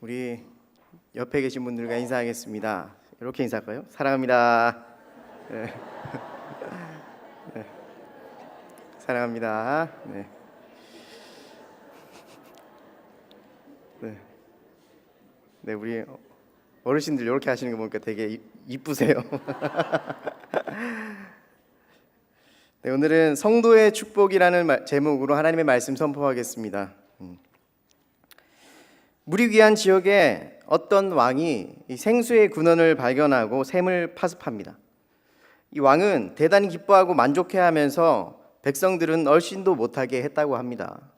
우리 옆에 계신 분들과 인사하겠습니다. 이렇게 인사할까요? 사랑합니다. 네. 네. 사랑합니다. 네. 네. 네, 우리 어르신들 이렇게 하시는 거 보니까 되게 이쁘세요. 네, 오늘은 성도의 축복이라는 제목으로 하나님의 말씀 선포하겠습니다. 물이 귀한 지역에 어떤 왕이 이 생수의 근원을 발견하고 샘을 파습합니다. 이 왕은 대단히 기뻐하고 만족해하면서 백성들은 얼씬도 못하게 했다고 합니다.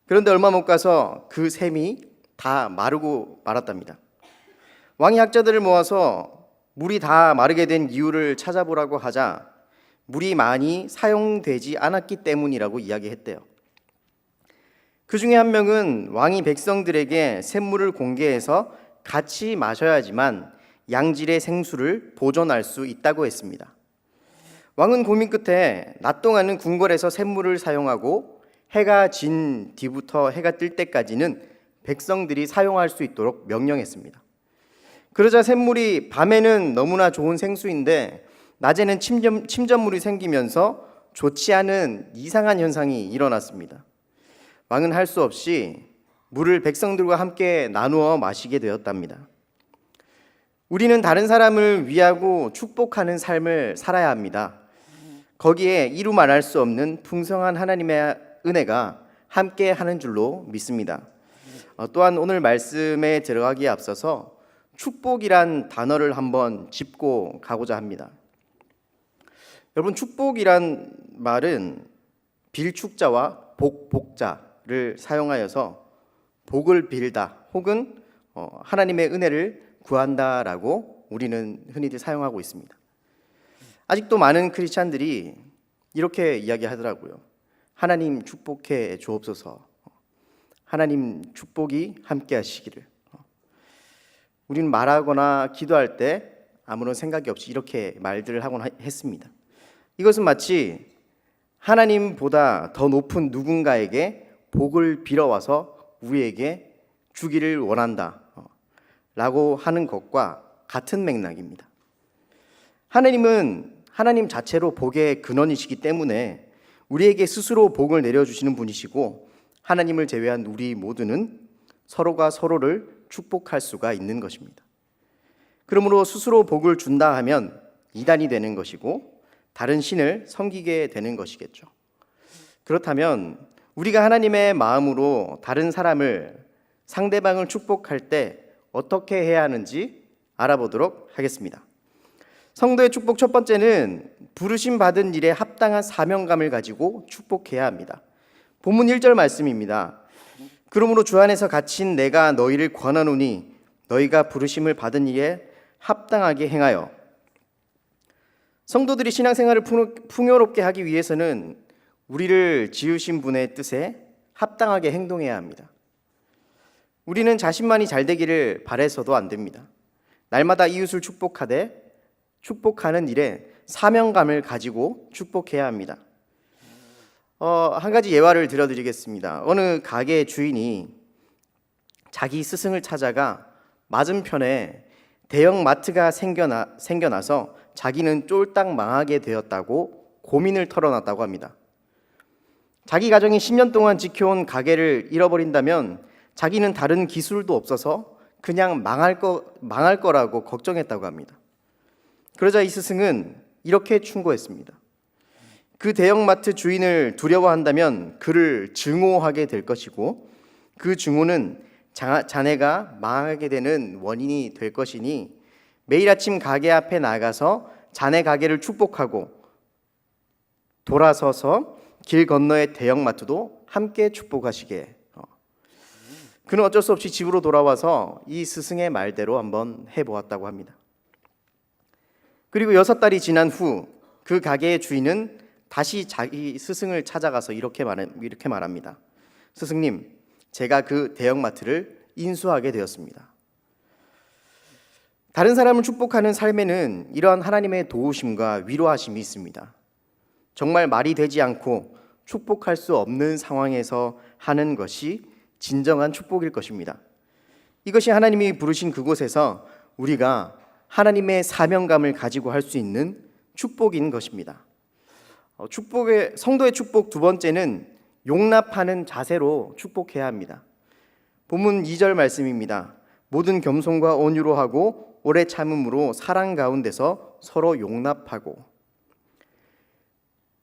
그런데 얼마 못 가서 그 샘이 다 마르고 말았답니다. 왕이 학자들을 모아서 물이 다 마르게 된 이유를 찾아보라고 하자 물이 많이 사용되지 않았기 때문이라고 이야기했대요. 그 중에 한 명은 왕이 백성들에게 샘물을 공개해서 같이 마셔야지만 양질의 생수를 보존할 수 있다고 했습니다. 왕은 고민 끝에 낮 동안은 궁궐에서 샘물을 사용하고 해가 진 뒤부터 해가 뜰 때까지는 백성들이 사용할 수 있도록 명령했습니다. 그러자 샘물이 밤에는 너무나 좋은 생수인데 낮에는 침전물이 생기면서 좋지 않은 이상한 현상이 일어났습니다. 왕은 할 수 없이 물을 백성들과 함께 나누어 마시게 되었답니다. 우리는 다른 사람을 위하고 축복하는 삶을 살아야 합니다. 거기에 이루 말할 수 없는 풍성한 하나님의 은혜가 함께 하는 줄로 믿습니다. 또한 오늘 말씀에 들어가기에 앞서서 축복이란 단어를 한번 짚고 가고자 합니다. 여러분, 축복이란 말은 빌축자와 복자를 사용하여서 복을 빌다 혹은 하나님의 은혜를 구한다라고 우리는 흔히들 사용하고 있습니다. 아직도 많은 크리스찬들이 이렇게 이야기하더라고요. 하나님 축복해 주옵소서. 하나님 축복이 함께 하시기를. 우리는 말하거나 기도할 때 아무런 생각이 없이 이렇게 말들을 하곤 했습니다. 이것은 마치 하나님보다 더 높은 누군가에게 복을 빌어와서 우리에게 주기를 원한다 라고 하는 것과 같은 맥락입니다. 하나님은 하나님 자체로 복의 근원이시기 때문에 우리에게 스스로 복을 내려주시는 분이시고 하나님을 제외한 우리 모두는 서로가 서로를 축복할 수가 있는 것입니다. 그러므로 스스로 복을 준다 하면 이단이 되는 것이고 다른 신을 섬기게 되는 것이겠죠. 그렇다면 우리가 하나님의 마음으로 다른 사람을, 상대방을 축복할 때 어떻게 해야 하는지 알아보도록 하겠습니다. 성도의 축복 첫 번째는 부르심 받은 일에 합당한 사명감을 가지고 축복해야 합니다. 본문 1절 말씀입니다. 그러므로 주 안에서 갇힌 내가 너희를 권하노니 너희가 부르심을 받은 일에 합당하게 행하여. 성도들이 신앙생활을 풍요롭게 하기 위해서는 우리를 지으신 분의 뜻에 합당하게 행동해야 합니다. 우리는 자신만이 잘 되기를 바라서도 안 됩니다. 날마다 이웃을 축복하되 축복하는 일에 사명감을 가지고 축복해야 합니다. 한 가지 예화를 들어드리겠습니다. 어느 가게 주인이 자기 스승을 찾아가 맞은편에 대형 마트가 생겨나서 자기는 쫄딱 망하게 되었다고 고민을 털어놨다고 합니다. 자기 가정이 10년 동안 지켜온 가게를 잃어버린다면 자기는 다른 기술도 없어서 그냥 망할 거라고 걱정했다고 합니다. 그러자 이 스승은 이렇게 충고했습니다. 그 대형마트 주인을 두려워한다면 그를 증오하게 될 것이고 그 증오는 자네가 망하게 되는 원인이 될 것이니 매일 아침 가게 앞에 나가서 자네 가게를 축복하고 돌아서서 길 건너의 대형마트도 함께 축복하시게. 그는 어쩔 수 없이 집으로 돌아와서 이 스승의 말대로 한번 해보았다고 합니다. 그리고 6달이 지난 후 그 가게의 주인은 다시 자기 스승을 찾아가서 이렇게 말합니다. 스승님, 제가 그 대형마트를 인수하게 되었습니다. 다른 사람을 축복하는 삶에는 이러한 하나님의 도우심과 위로하심이 있습니다. 정말 말이 되지 않고 축복할 수 없는 상황에서 하는 것이 진정한 축복일 것입니다. 이것이 하나님이 부르신 그곳에서 우리가 하나님의 사명감을 가지고 할 수 있는 축복인 것입니다. 성도의 축복 두 번째는 용납하는 자세로 축복해야 합니다. 본문 2절 말씀입니다. 모든 겸손과 온유로 하고 오래 참음으로 사랑 가운데서 서로 용납하고.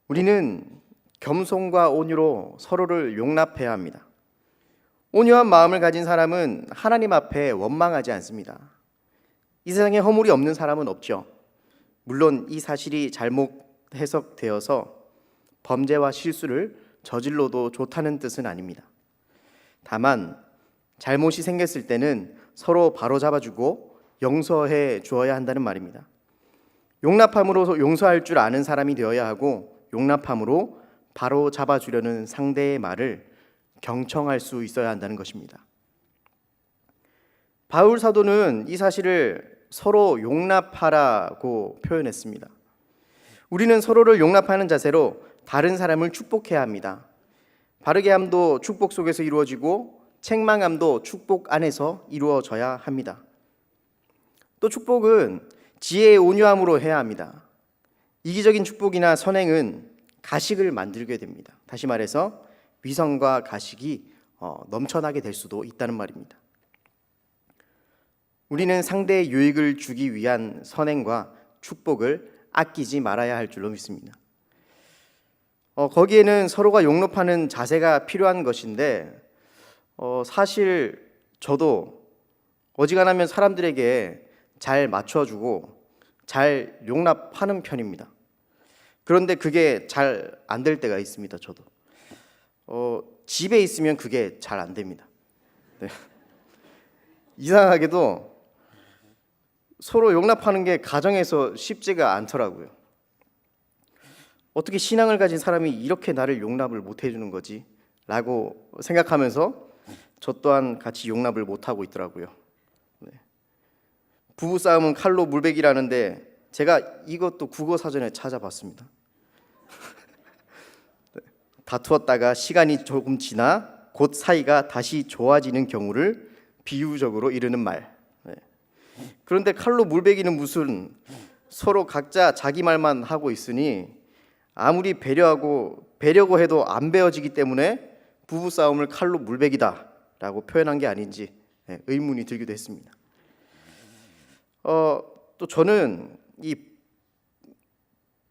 우리는 겸손과 온유로 서로를 용납해야 합니다. 온유한 마음을 가진 사람은 하나님 앞에 원망하지 않습니다. 이 세상에 허물이 없는 사람은 없죠. 물론 이 사실이 잘못 해석되어서 범죄와 실수를 저질러도 좋다는 뜻은 아닙니다. 다만 잘못이 생겼을 때는 서로 바로잡아주고 용서해 주어야 한다는 말입니다. 용납함으로 용서할 줄 아는 사람이 되어야 하고, 용납함으로 바로잡아주려는 상대의 말을 경청할 수 있어야 한다는 것입니다. 바울 사도는 이 사실을 서로 용납하라고 표현했습니다. 우리는 서로를 용납하는 자세로 다른 사람을 축복해야 합니다. 바르게 함도 축복 속에서 이루어지고 책망함도 축복 안에서 이루어져야 합니다. 또 축복은 지혜의 온유함으로 해야 합니다. 이기적인 축복이나 선행은 가식을 만들게 됩니다. 다시 말해서 위선과 가식이 넘쳐나게 될 수도 있다는 말입니다. 우리는 상대의 유익을 주기 위한 선행과 축복을 아끼지 말아야 할 줄로 믿습니다. 거기에는 서로가 용납하는 자세가 필요한 것인데, 사실 저도 어지간하면 사람들에게 잘 맞춰주고 잘 용납하는 편입니다. 그런데 그게 잘 안 될 때가 있습니다. 저도 집에 있으면 그게 잘 안 됩니다. 네. 이상하게도 서로 용납하는 게 가정에서 쉽지가 않더라고요. 어떻게 신앙을 가진 사람이 이렇게 나를 용납을 못 해주는 거지? 라고 생각하면서 저 또한 같이 용납을 못하고 있더라고요. 네. 부부싸움은 칼로 물베기라는데 제가 이것도 국어사전에 찾아봤습니다. 네. 다투었다가 시간이 조금 지나 곧 사이가 다시 좋아지는 경우를 비유적으로 이르는 말. 네. 그런데 칼로 물베기는 무슨, 서로 각자 자기 말만 하고 있으니 아무리 배려고 해도 안 배워지기 때문에 부부싸움을 칼로 물베기다 라고 표현한 게 아닌지 의문이 들기도 했습니다. 또 저는 이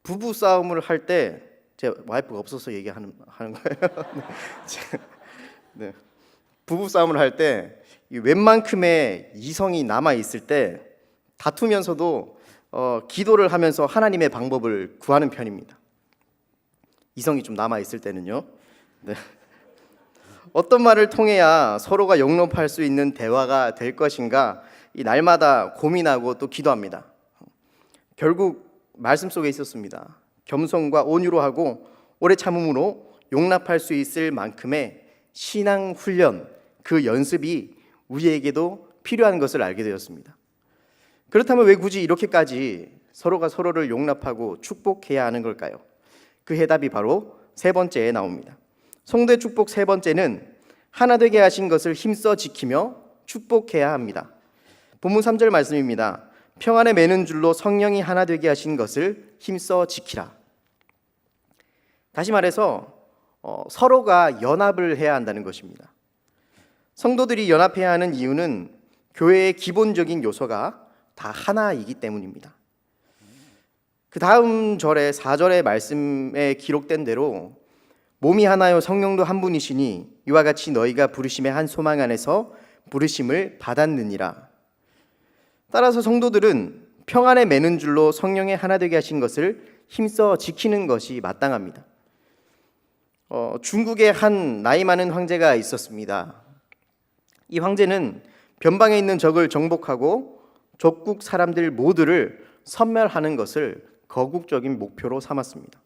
부부싸움을 할 때, 제 와이프가 없어서 얘기하는 거예요. 네. 부부싸움을 할 때 웬만큼의 이성이 남아 있을 때 다투면서도 기도를 하면서 하나님의 방법을 구하는 편입니다. 이성이 좀 남아 있을 때는요. 네. 어떤 말을 통해야 서로가 용납할 수 있는 대화가 될 것인가, 이 날마다 고민하고 또 기도합니다. 결국 말씀 속에 있었습니다. 겸손과 온유로 하고 오래 참음으로 용납할 수 있을 만큼의 신앙 훈련, 그 연습이 우리에게도 필요한 것을 알게 되었습니다. 그렇다면 왜 굳이 이렇게까지 서로가 서로를 용납하고 축복해야 하는 걸까요? 그 해답이 바로 세 번째에 나옵니다. 성도의 축복 세 번째는 하나 되게 하신 것을 힘써 지키며 축복해야 합니다. 본문 3절 말씀입니다. 평안에 매는 줄로 성령이 하나 되게 하신 것을 힘써 지키라. 다시 말해서 서로가 연합을 해야 한다는 것입니다. 성도들이 연합해야 하는 이유는 교회의 기본적인 요소가 다 하나이기 때문입니다. 그 다음 절에 4절의 말씀에 기록된 대로 몸이 하나요 성령도 한 분이시니 이와 같이 너희가 부르심의 한 소망 안에서 부르심을 받았느니라. 따라서 성도들은 평안에 매는 줄로 성령의 하나 되게 하신 것을 힘써 지키는 것이 마땅합니다. 중국에 한 나이 많은 황제가 있었습니다. 이 황제는 변방에 있는 적을 정복하고 적국 사람들 모두를 섬멸하는 것을 거국적인 목표로 삼았습니다.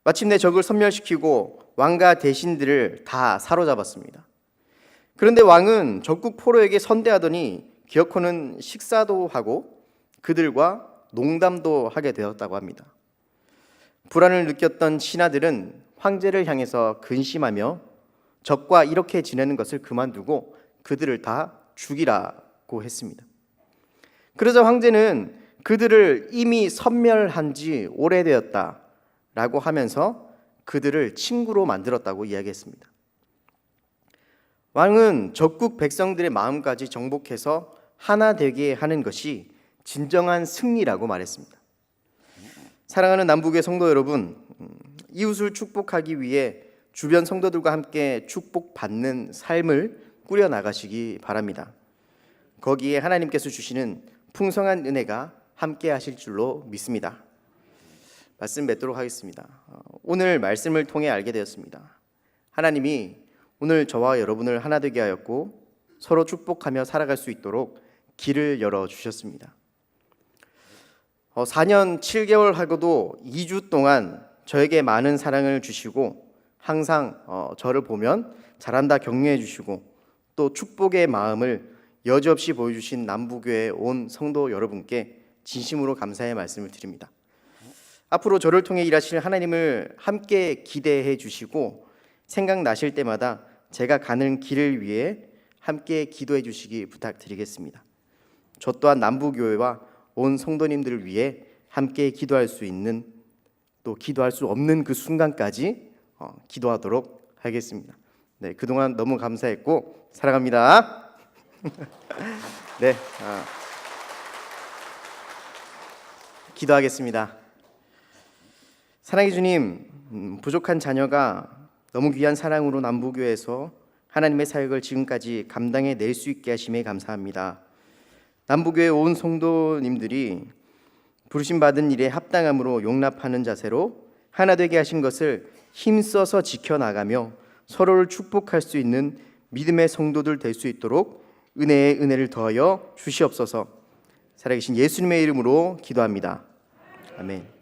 마침내 적을 섬멸시키고 왕과 대신들을 다 사로잡았습니다. 그런데 왕은 적국 포로에게 선대하더니 기어코는 식사도 하고 그들과 농담도 하게 되었다고 합니다. 불안을 느꼈던 신하들은 황제를 향해서 근심하며 적과 이렇게 지내는 것을 그만두고 그들을 다 죽이라고 했습니다. 그러자 황제는 그들을 이미 섬멸한 지 오래되었다라고 하면서 그들을 친구로 만들었다고 이야기했습니다. 왕은 적국 백성들의 마음까지 정복해서 하나 되게 하는 것이 진정한 승리라고 말했습니다. 사랑하는 남북의 성도 여러분, 이웃을 축복하기 위해 주변 성도들과 함께 축복받는 삶을 꾸려나가시기 바랍니다. 거기에 하나님께서 주시는 풍성한 은혜가 함께 하실 줄로 믿습니다. 말씀 맺도록 하겠습니다. 오늘 말씀을 통해 알게 되었습니다. 하나님이 오늘 저와 여러분을 하나 되게 하였고 서로 축복하며 살아갈 수 있도록 길을 열어주셨습니다. 4년 7개월 하고도 2주 동안 저에게 많은 사랑을 주시고 항상 저를 보면 잘한다 격려해 주시고 또 축복의 마음을 여지없이 보여주신 남부교회 온 성도 여러분께 진심으로 감사의 말씀을 드립니다. 앞으로 저를 통해 일하실 하나님을 함께 기대해 주시고 생각나실 때마다 제가 가는 길을 위해 함께 기도해 주시기 부탁드리겠습니다. 저 또한 남부교회와 온 성도님들을 위해 함께 기도할 수 있는 또 기도할 수 없는 그 순간까지 기도하도록 하겠습니다. 네, 그동안 너무 감사했고 사랑합니다. 네, 기도하겠습니다. 사랑의 주님, 부족한 자녀가 너무 귀한 사랑으로 남부교회에서 하나님의 사역을 지금까지 감당해 낼 수 있게 하심에 감사합니다. 남부교회 온 성도님들이 부르심 받은 일에 합당함으로 용납하는 자세로 하나 되게 하신 것을 힘써서 지켜나가며 서로를 축복할 수 있는 믿음의 성도들 될 수 있도록 은혜의 은혜를 더하여 주시옵소서. 살아계신 예수님의 이름으로 기도합니다. 아멘.